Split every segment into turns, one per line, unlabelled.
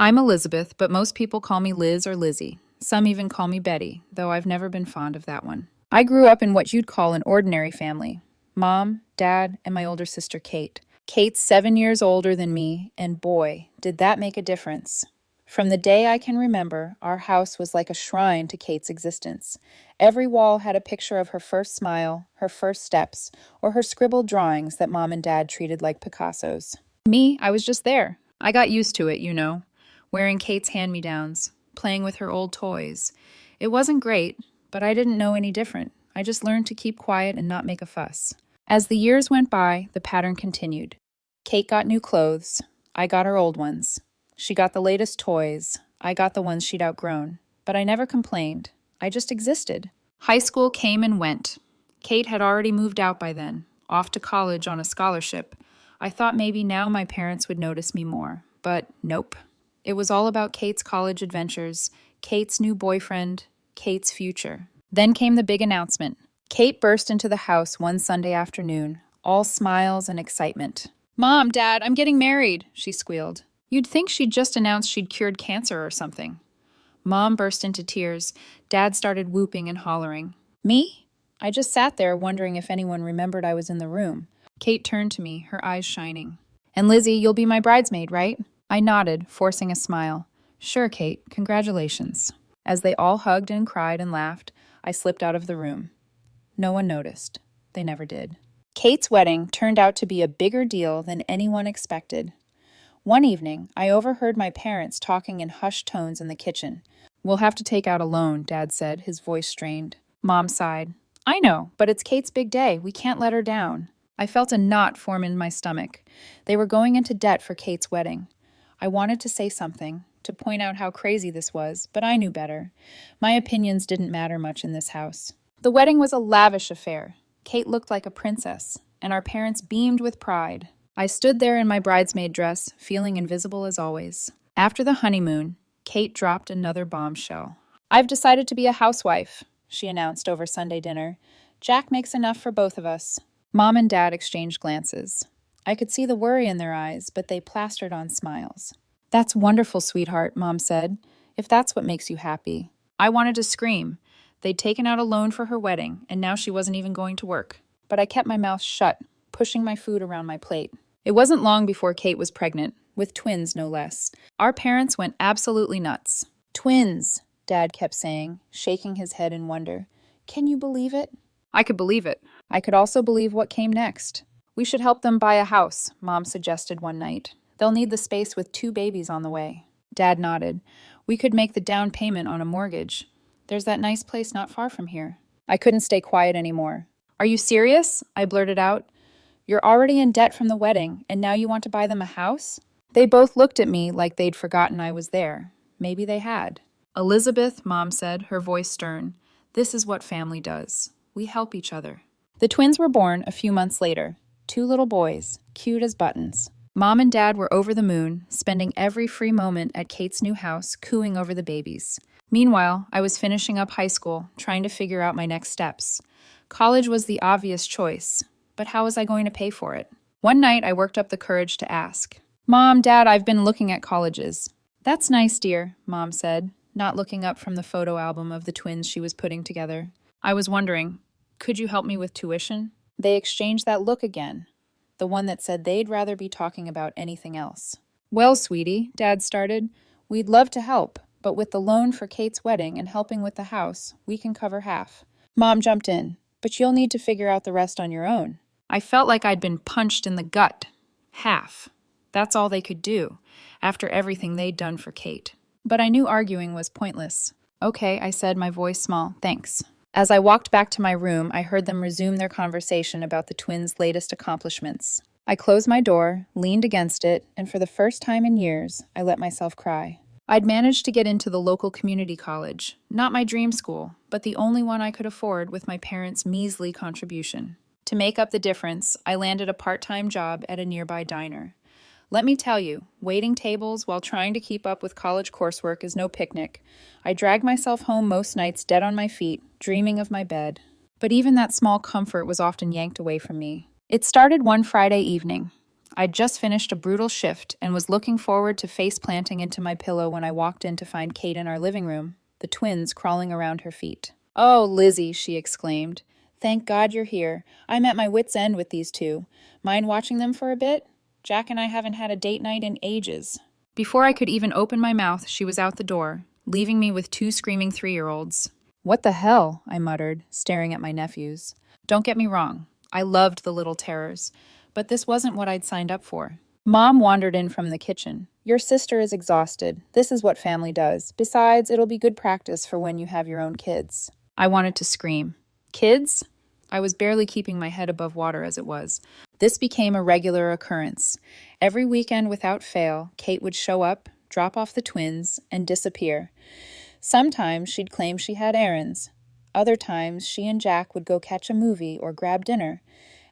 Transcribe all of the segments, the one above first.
I'm Elizabeth, but most people call me Liz or Lizzie. Some even call me Betty, though I've never been fond of that one. I grew up in what you'd call an ordinary family. Mom, Dad, and my older sister Kate. Kate's 7 years older than me, and boy, did that make a difference. From the day I can remember, our house was like a shrine to Kate's existence. Every wall had a picture of her first smile, her first steps, or her scribbled drawings that Mom and Dad treated like Picassos. Me, I was just there. I got used to it, wearing Kate's hand-me-downs, playing with her old toys. It wasn't great, but I didn't know any different. I just learned to keep quiet and not make a fuss. As the years went by, the pattern continued. Kate got new clothes. I got her old ones. She got the latest toys. I got the ones she'd outgrown. But I never complained. I just existed. High school came and went. Kate had already moved out by then, off to college on a scholarship. I thought maybe now my parents would notice me more, but nope. It was all about Kate's college adventures, Kate's new boyfriend, Kate's future. Then came the big announcement. Kate burst into the house one Sunday afternoon, all smiles and excitement. "Mom, Dad, I'm getting married," she squealed. You'd think she'd just announced she'd cured cancer or something. Mom burst into tears. Dad started whooping and hollering. Me? I just sat there wondering if anyone remembered I was in the room. Kate turned to me, her eyes shining. "And Lizzie, you'll be my bridesmaid, right?" I nodded, forcing a smile. "Sure, Kate. Congratulations." As they all hugged and cried and laughed, I slipped out of the room. No one noticed. They never did. Kate's wedding turned out to be a bigger deal than anyone expected. One evening, I overheard my parents talking in hushed tones in the kitchen. "We'll have to take out a loan," Dad said, his voice strained. Mom sighed. "I know, but it's Kate's big day. We can't let her down." I felt a knot form in my stomach. They were going into debt for Kate's wedding. I wanted to say something, to point out how crazy this was, but I knew better. My opinions didn't matter much in this house. The wedding was a lavish affair. Kate looked like a princess, and our parents beamed with pride. I stood there in my bridesmaid dress, feeling invisible as always. After the honeymoon, Kate dropped another bombshell. "I've decided to be a housewife," she announced over Sunday dinner. "Jack makes enough for both of us." Mom and Dad exchanged glances. I could see the worry in their eyes, but they plastered on smiles. "That's wonderful, sweetheart," Mom said, "if that's what makes you happy." I wanted to scream. They'd taken out a loan for her wedding, and now she wasn't even going to work. But I kept my mouth shut, pushing my food around my plate. It wasn't long before Kate was pregnant, with twins no less. Our parents went absolutely nuts. "Twins," Dad kept saying, shaking his head in wonder. "Can you believe it?" I could believe it. I could also believe what came next. "We should help them buy a house," Mom suggested one night. "They'll need the space with 2 babies on the way." Dad nodded. "We could make the down payment on a mortgage. There's that nice place not far from here." I couldn't stay quiet anymore. "Are you serious?" I blurted out. "You're already in debt from the wedding, and now you want to buy them a house?" They both looked at me like they'd forgotten I was there. Maybe they had. "Elizabeth," Mom said, her voice stern, "this is what family does. We help each other." The twins were born a few months later. 2 little boys, cute as buttons. Mom and Dad were over the moon, spending every free moment at Kate's new house, cooing over the babies. Meanwhile, I was finishing up high school, trying to figure out my next steps. College was the obvious choice, but how was I going to pay for it? One night, I worked up the courage to ask. "Mom, Dad, I've been looking at colleges." "That's nice, dear," Mom said, not looking up from the photo album of the twins she was putting together. I was wondering, could you help me with tuition? They exchanged that look again, the one that said they'd rather be talking about anything else. "Well, sweetie," Dad started, "we'd love to help, but with the loan for Kate's wedding and helping with the house, we can cover half." Mom jumped in, "But you'll need to figure out the rest on your own." I felt like I'd been punched in the gut. Half. That's all they could do, after everything they'd done for Kate. But I knew arguing was pointless. "Okay," I said, my voice small, "thanks." As I walked back to my room, I heard them resume their conversation about the twins' latest accomplishments. I closed my door, leaned against it, and for the first time in years, I let myself cry. I'd managed to get into the local community college, not my dream school, but the only one I could afford with my parents' measly contribution. To make up the difference, I landed a part-time job at a nearby diner. Let me tell you, waiting tables while trying to keep up with college coursework is no picnic. I dragged myself home most nights dead on my feet, dreaming of my bed. But even that small comfort was often yanked away from me. It started one Friday evening. I'd just finished a brutal shift and was looking forward to face planting into my pillow when I walked in to find Kate in our living room, the twins crawling around her feet. "Oh, Lizzie," she exclaimed. "Thank God you're here. I'm at my wit's end with these two. Mind watching them for a bit? Jack and I haven't had a date night in ages." Before I could even open my mouth, she was out the door, leaving me with two screaming 3-year-olds. "What the hell?" I muttered, staring at my nephews. Don't get me wrong, I loved the little terrors, but this wasn't what I'd signed up for. Mom wandered in from the kitchen. "Your sister is exhausted. This is what family does. Besides, it'll be good practice for when you have your own kids." I wanted to scream. Kids? I was barely keeping my head above water as it was. This became a regular occurrence. Every weekend without fail, Kate would show up, drop off the twins, and disappear. Sometimes she'd claim she had errands. Other times she and Jack would go catch a movie or grab dinner.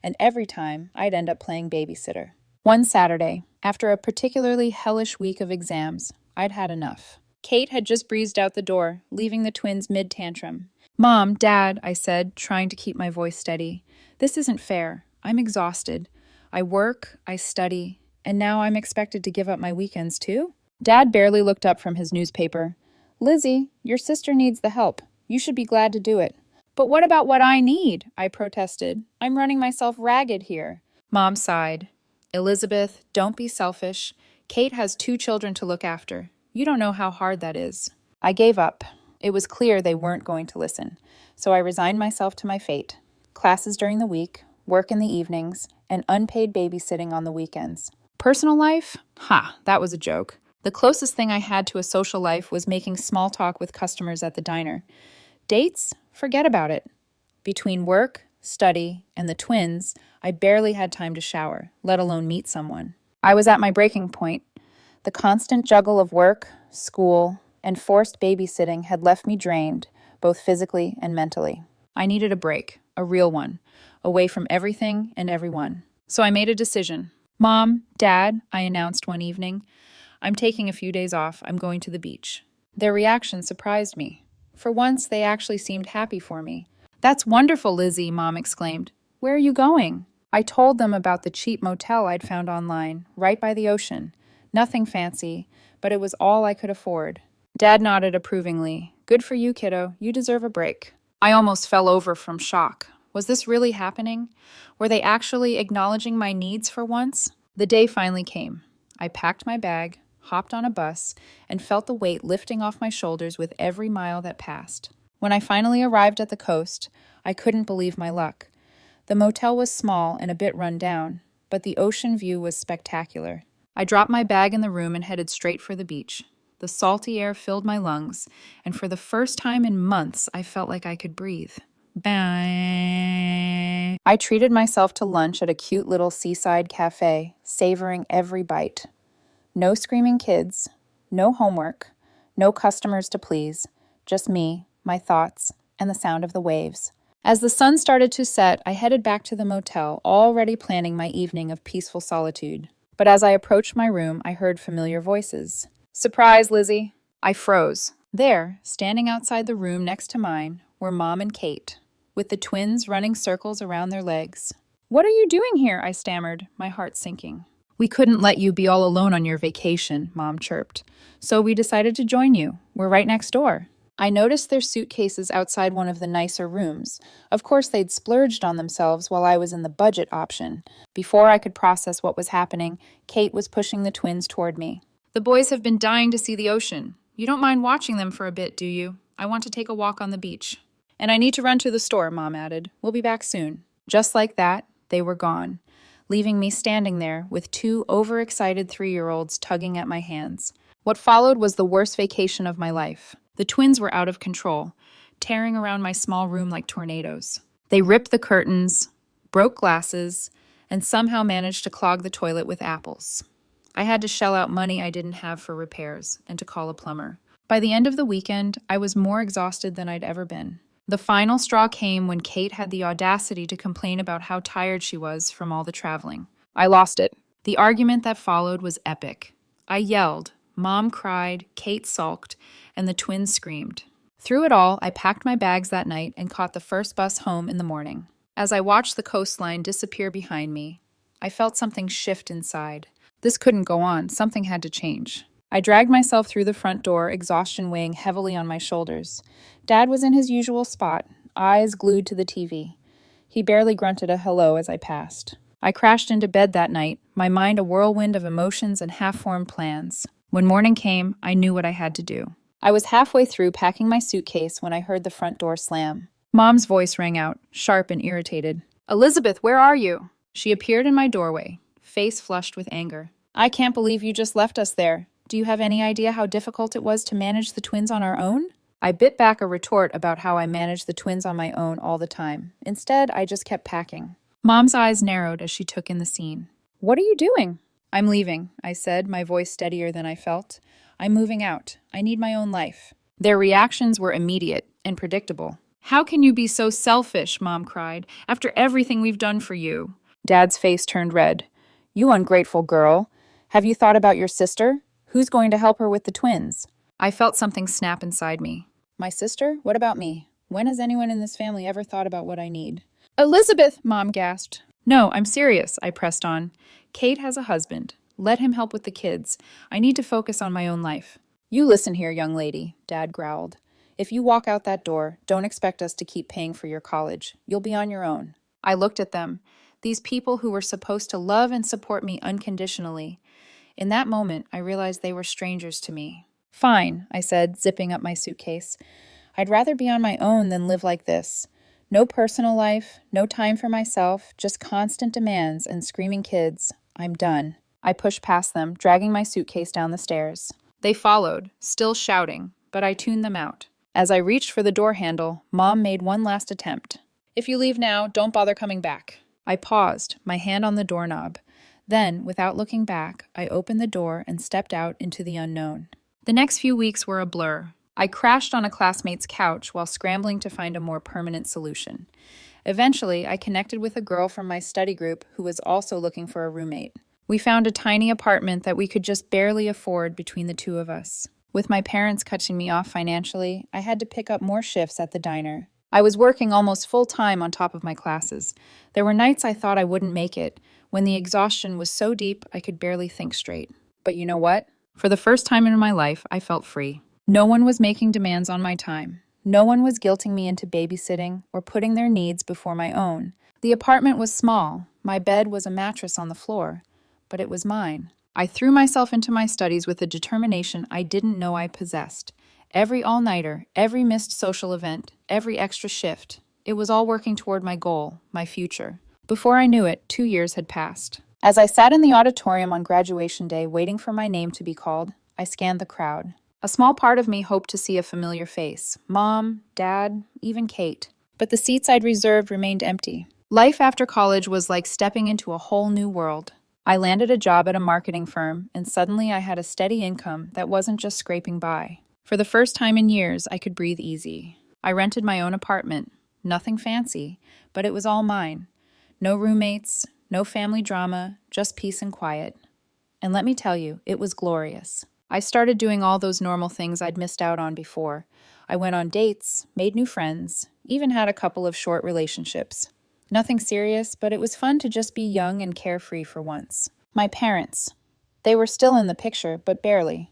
And every time I'd end up playing babysitter. One Saturday, after a particularly hellish week of exams, I'd had enough. Kate had just breezed out the door, leaving the twins mid-tantrum. "Mom, Dad," I said, trying to keep my voice steady. "This isn't fair. I'm exhausted. I work, I study, and now I'm expected to give up my weekends too?" Dad barely looked up from his newspaper. "Lizzie, your sister needs the help. You should be glad to do it." "But what about what I need?" I protested. "I'm running myself ragged here." Mom sighed. "Elizabeth, don't be selfish. Kate has 2 children to look after. You don't know how hard that is." I gave up. It was clear they weren't going to listen, so I resigned myself to my fate. Classes during the week, work in the evenings, and unpaid babysitting on the weekends. Personal life? That was a joke. The closest thing I had to a social life was making small talk with customers at the diner. Dates? Forget about it. Between work, study, and the twins, I barely had time to shower, let alone meet someone. I was at my breaking point. The constant juggle of work, school, and forced babysitting had left me drained, both physically and mentally. I needed a break, a real one, away from everything and everyone. So I made a decision. "Mom, Dad," I announced one evening, "I'm taking a few days off. I'm going to the beach." Their reaction surprised me. For once, they actually seemed happy for me. "That's wonderful, Lizzie," Mom exclaimed. "Where are you going?" I told them about the cheap motel I'd found online, right by the ocean. Nothing fancy, but it was all I could afford. Dad nodded approvingly. "Good for you, kiddo. You deserve a break." I almost fell over from shock. Was this really happening? Were they actually acknowledging my needs for once? The day finally came. I packed my bag, hopped on a bus, and felt the weight lifting off my shoulders with every mile that passed. When I finally arrived at the coast, I couldn't believe my luck. The motel was small and a bit run down, but the ocean view was spectacular. I dropped my bag in the room and headed straight for the beach. The salty air filled my lungs, and for the first time in months, I felt like I could breathe. Bye. I treated myself to lunch at a cute little seaside cafe, savoring every bite. No screaming kids, no homework, no customers to please, just me, my thoughts, and the sound of the waves. As the sun started to set, I headed back to the motel, already planning my evening of peaceful solitude. But as I approached my room, I heard familiar voices. "Surprise, Lizzie." I froze. There, standing outside the room next to mine, were Mom and Kate, with the twins running circles around their legs. "What are you doing here?" I stammered, my heart sinking. "We couldn't let you be all alone on your vacation," Mom chirped. "So we decided to join you. We're right next door." I noticed their suitcases outside one of the nicer rooms. Of course, they'd splurged on themselves while I was in the budget option. Before I could process what was happening, Kate was pushing the twins toward me. "The boys have been dying to see the ocean. You don't mind watching them for a bit, do you? I want to take a walk on the beach." "And I need to run to the store," Mom added. "We'll be back soon." Just like that, they were gone, leaving me standing there with 2 overexcited 3-year-olds tugging at my hands. What followed was the worst vacation of my life. The twins were out of control, tearing around my small room like tornadoes. They ripped the curtains, broke glasses, and somehow managed to clog the toilet with apples. I had to shell out money I didn't have for repairs and to call a plumber. By the end of the weekend, I was more exhausted than I'd ever been. The final straw came when Kate had the audacity to complain about how tired she was from all the traveling. I lost it. The argument that followed was epic. I yelled, Mom cried, Kate sulked, and the twins screamed. Through it all, I packed my bags that night and caught the first bus home in the morning. As I watched the coastline disappear behind me, I felt something shift inside. This couldn't go on. Something had to change. I dragged myself through the front door, exhaustion weighing heavily on my shoulders. Dad was in his usual spot, eyes glued to the TV. He barely grunted a hello as I passed. I crashed into bed that night, my mind a whirlwind of emotions and half-formed plans. When morning came, I knew what I had to do. I was halfway through packing my suitcase when I heard the front door slam. Mom's voice rang out, sharp and irritated. "Elizabeth, where are you?" She appeared in my doorway, face flushed with anger. "I can't believe you just left us there. Do you have any idea how difficult it was to manage the twins on our own?" I bit back a retort about how I managed the twins on my own all the time. Instead, I just kept packing. Mom's eyes narrowed as she took in the scene. "What are you doing?" "I'm leaving," I said, my voice steadier than I felt. "I'm moving out. I need my own life." Their reactions were immediate and predictable. "How can you be so selfish?" Mom cried. "After everything we've done for you." Dad's face turned red. "You ungrateful girl. Have you thought about your sister? Who's going to help her with the twins?" I felt something snap inside me. "My sister? What about me? When has anyone in this family ever thought about what I need?" "Elizabeth!" Mom gasped. "No, I'm serious," I pressed on. "Kate has a husband. Let him help with the kids. I need to focus on my own life." "You listen here, young lady," Dad growled. "If you walk out that door, don't expect us to keep paying for your college. You'll be on your own." I looked at them, these people who were supposed to love and support me unconditionally. In that moment, I realized they were strangers to me. "Fine," I said, zipping up my suitcase. "I'd rather be on my own than live like this. No personal life, no time for myself, just constant demands and screaming kids. I'm done." I pushed past them, dragging my suitcase down the stairs. They followed, still shouting, but I tuned them out. As I reached for the door handle, Mom made one last attempt. "If you leave now, don't bother coming back." I paused, my hand on the doorknob. Then, without looking back, I opened the door and stepped out into the unknown. The next few weeks were a blur. I crashed on a classmate's couch while scrambling to find a more permanent solution. Eventually, I connected with a girl from my study group who was also looking for a roommate. We found a tiny apartment that we could just barely afford between the two of us. With my parents cutting me off financially, I had to pick up more shifts at the diner. I was working almost full-time on top of my classes. There were nights I thought I wouldn't make it, when the exhaustion was so deep I could barely think straight. But you know what? For the first time in my life, I felt free. No one was making demands on my time. No one was guilting me into babysitting or putting their needs before my own. The apartment was small. My bed was a mattress on the floor. But it was mine. I threw myself into my studies with a determination I didn't know I possessed. Every all-nighter, every missed social event, every extra shift. It was all working toward my goal, my future. Before I knew it, 2 years had passed. As I sat in the auditorium on graduation day waiting for my name to be called, I scanned the crowd. A small part of me hoped to see a familiar face. Mom, Dad, even Kate. But the seats I'd reserved remained empty. Life after college was like stepping into a whole new world. I landed a job at a marketing firm, and suddenly I had a steady income that wasn't just scraping by. For the first time in years, I could breathe easy. I rented my own apartment. Nothing fancy, but it was all mine. No roommates, no family drama, just peace and quiet. And let me tell you, it was glorious. I started doing all those normal things I'd missed out on before. I went on dates, made new friends, even had a couple of short relationships. Nothing serious, but it was fun to just be young and carefree for once. My parents. They were still in the picture, but barely.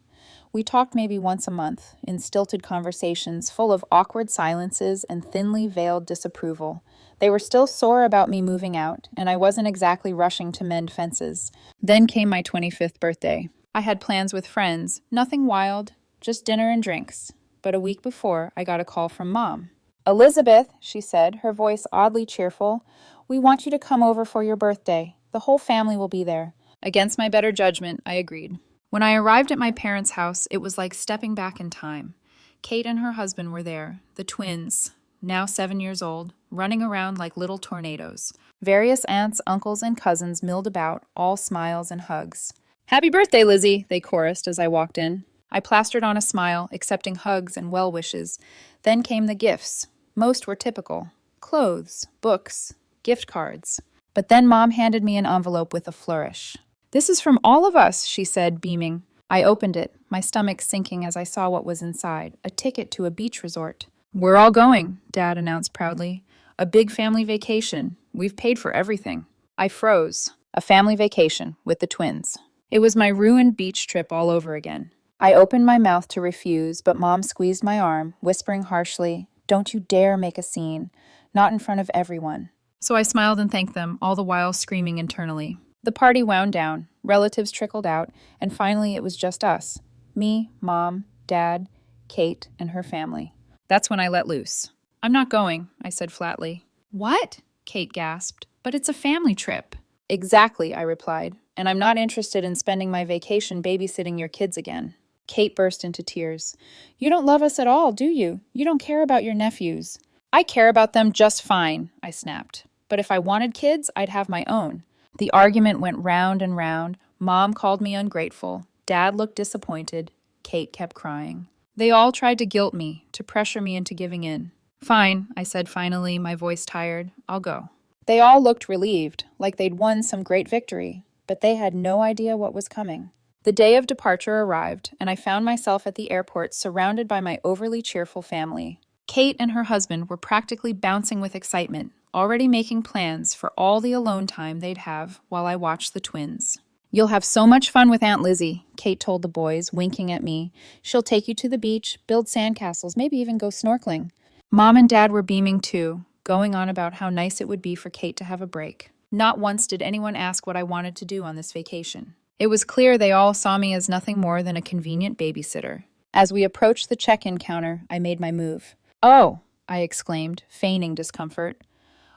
We talked maybe once a month, in stilted conversations full of awkward silences and thinly veiled disapproval. They were still sore about me moving out, and I wasn't exactly rushing to mend fences. Then came my 25th birthday. I had plans with friends, nothing wild, just dinner and drinks. But a week before, I got a call from Mom. "Elizabeth," she said, her voice oddly cheerful, "we want you to come over for your birthday. The whole family will be there." Against my better judgment, I agreed. When I arrived at my parents' house, it was like stepping back in time. Kate and her husband were there, the twins, now 7 years old, running around like little tornadoes. Various aunts, uncles, and cousins milled about, all smiles and hugs. "Happy birthday, Lizzie," they chorused as I walked in. I plastered on a smile, accepting hugs and well wishes. Then came the gifts. Most were typical. Clothes, books, gift cards. But then Mom handed me an envelope with a flourish. "This is from all of us," she said, beaming. I opened it, my stomach sinking as I saw what was inside, a ticket to a beach resort. "We're all going," Dad announced proudly. "A big family vacation. We've paid for everything." I froze. A family vacation with the twins. It was my ruined beach trip all over again. I opened my mouth to refuse, but Mom squeezed my arm, whispering harshly, "Don't you dare make a scene. Not in front of everyone." So I smiled and thanked them, all the while screaming internally. The party wound down, relatives trickled out, and finally it was just us. Me, Mom, Dad, Kate, and her family. That's when I let loose. "I'm not going," I said flatly. "What?" Kate gasped. "But it's a family trip." "Exactly," I replied, "and I'm not interested in spending my vacation babysitting your kids again." Kate burst into tears. "You don't love us at all, do you? You don't care about your nephews." "I care about them just fine," I snapped. "But if I wanted kids, I'd have my own." The argument went round and round. Mom called me ungrateful. Dad looked disappointed. Kate kept crying. They all tried to guilt me, to pressure me into giving in. "Fine," I said finally, my voice tired. "I'll go." They all looked relieved, like they'd won some great victory, but they had no idea what was coming. The day of departure arrived, and I found myself at the airport surrounded by my overly cheerful family. Kate and her husband were practically bouncing with excitement, already making plans for all the alone time they'd have while I watched the twins. "You'll have so much fun with Aunt Lizzie," Kate told the boys, winking at me. "She'll take you to the beach, build sandcastles, maybe even go snorkeling." Mom and Dad were beaming too, going on about how nice it would be for Kate to have a break. Not once did anyone ask what I wanted to do on this vacation. It was clear they all saw me as nothing more than a convenient babysitter. As we approached the check-in counter, I made my move. "Oh," I exclaimed, feigning discomfort.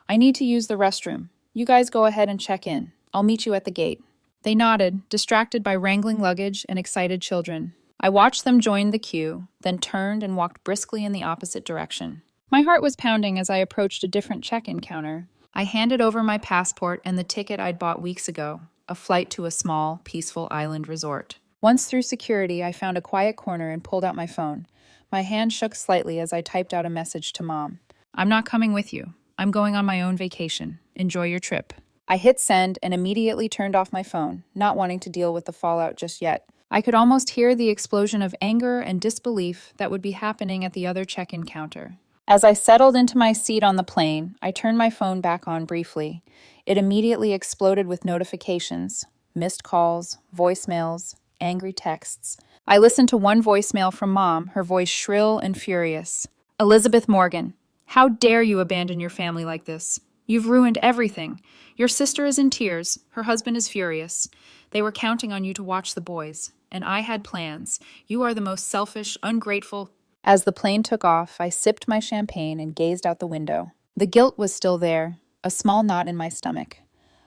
"I need to use the restroom. You guys go ahead and check in. I'll meet you at the gate." They nodded, distracted by wrangling luggage and excited children. I watched them join the queue, then turned and walked briskly in the opposite direction. My heart was pounding as I approached a different check-in counter. I handed over my passport and the ticket I'd bought weeks ago, a flight to a small, peaceful island resort. Once through security, I found a quiet corner and pulled out my phone. My hand shook slightly as I typed out a message to Mom. "I'm not coming with you. I'm going on my own vacation. Enjoy your trip." I hit send and immediately turned off my phone, not wanting to deal with the fallout just yet. I could almost hear the explosion of anger and disbelief that would be happening at the other check-in counter. As I settled into my seat on the plane, I turned my phone back on briefly. It immediately exploded with notifications, missed calls, voicemails, angry texts. I listened to one voicemail from Mom, her voice shrill and furious. "Elizabeth Morgan, how dare you abandon your family like this? You've ruined everything. Your sister is in tears. Her husband is furious. They were counting on you to watch the boys. And I had plans. You are the most selfish, ungrateful—" As the plane took off, I sipped my champagne and gazed out the window. The guilt was still there, a small knot in my stomach.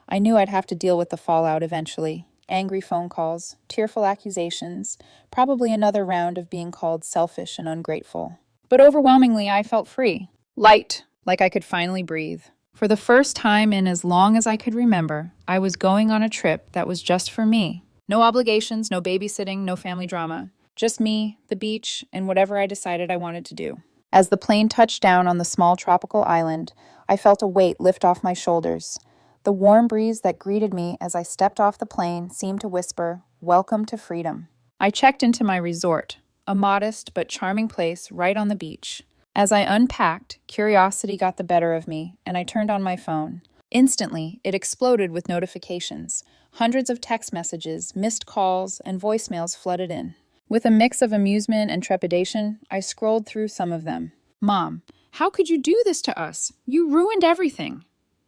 I knew I'd have to deal with the fallout eventually. Angry phone calls, tearful accusations, probably another round of being called selfish and ungrateful. But overwhelmingly, I felt free. Light, like I could finally breathe. For the first time in as long as I could remember, I was going on a trip that was just for me. No obligations, no babysitting, no family drama. Just me, the beach, and whatever I decided I wanted to do. As the plane touched down on the small tropical island, I felt a weight lift off my shoulders. The warm breeze that greeted me as I stepped off the plane seemed to whisper, "Welcome to freedom." I checked into my resort, a modest but charming place right on the beach. As I unpacked, curiosity got the better of me, and I turned on my phone. Instantly, it exploded with notifications. Hundreds of text messages, missed calls, and voicemails flooded in. With a mix of amusement and trepidation, I scrolled through some of them. "Mom, how could you do this to us? You ruined everything."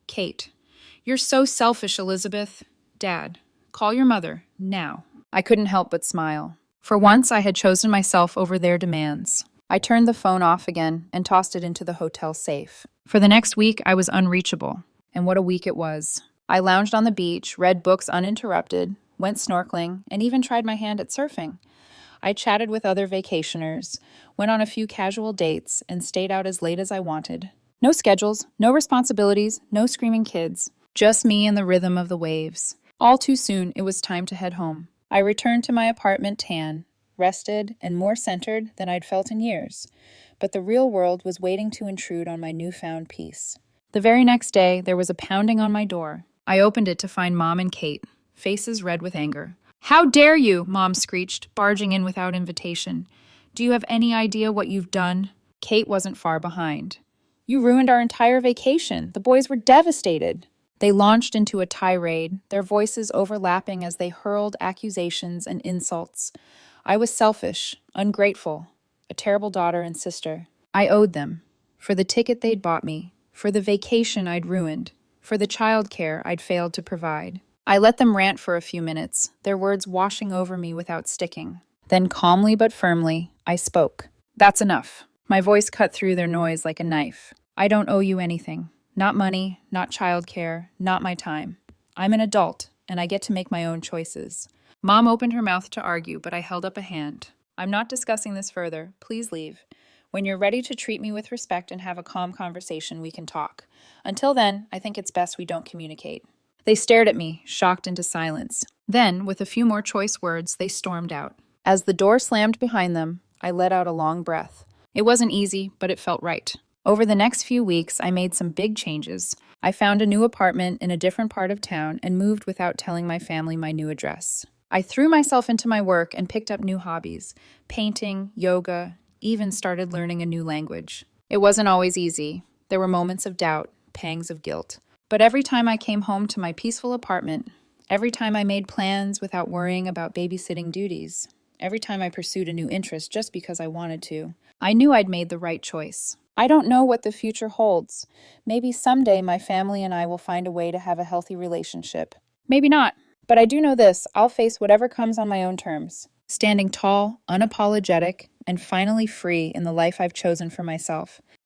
Kate, "You're so selfish, Elizabeth." Dad, "Call your mother, now." I couldn't help but smile. For once, I had chosen myself over their demands. I turned the phone off again and tossed it into the hotel safe. For the next week, I was unreachable. And what a week it was. I lounged on the beach, read books uninterrupted, went snorkeling, and even tried my hand at surfing. I chatted with other vacationers, went on a few casual dates, and stayed out as late as I wanted. No schedules, no responsibilities, no screaming kids. Just me and the rhythm of the waves. All too soon, it was time to head home. I returned to my apartment tan, rested and more centered than I'd felt in years. But the real world was waiting to intrude on my newfound peace. The very next day, there was a pounding on my door. I opened it to find Mom and Kate, faces red with anger. "How dare you?" Mom screeched, barging in without invitation. "Do you have any idea what you've done?" Kate wasn't far behind. "You ruined our entire vacation. The boys were devastated." They launched into a tirade, their voices overlapping as they hurled accusations and insults. I was selfish, ungrateful, a terrible daughter and sister. I owed them for the ticket they'd bought me, for the vacation I'd ruined, for the childcare I'd failed to provide. I let them rant for a few minutes, their words washing over me without sticking. Then, calmly but firmly, I spoke. That's enough. My voice cut through their noise like a knife. I don't owe you anything. Not money, not childcare, not my time. I'm an adult, and I get to make my own choices. Mom opened her mouth to argue, but I held up a hand. I'm not discussing this further. Please leave. When you're ready to treat me with respect and have a calm conversation, we can talk. Until then, I think it's best we don't communicate. They stared at me, shocked into silence. Then, with a few more choice words, they stormed out. As the door slammed behind them, I let out a long breath. It wasn't easy, but it felt right. Over the next few weeks, I made some big changes. I found a new apartment in a different part of town and moved without telling my family my new address. I threw myself into my work and picked up new hobbies, painting, yoga, even started learning a new language. It wasn't always easy. There were moments of doubt, pangs of guilt. But every time I came home to my peaceful apartment, every time I made plans without worrying about babysitting duties, every time I pursued a new interest just because I wanted to, I knew I'd made the right choice. I don't know what the future holds. Maybe someday my family and I will find a way to have a healthy relationship. Maybe not. But I do know this, I'll face whatever comes on my own terms. Standing tall, unapologetic, and finally free in the life I've chosen for myself.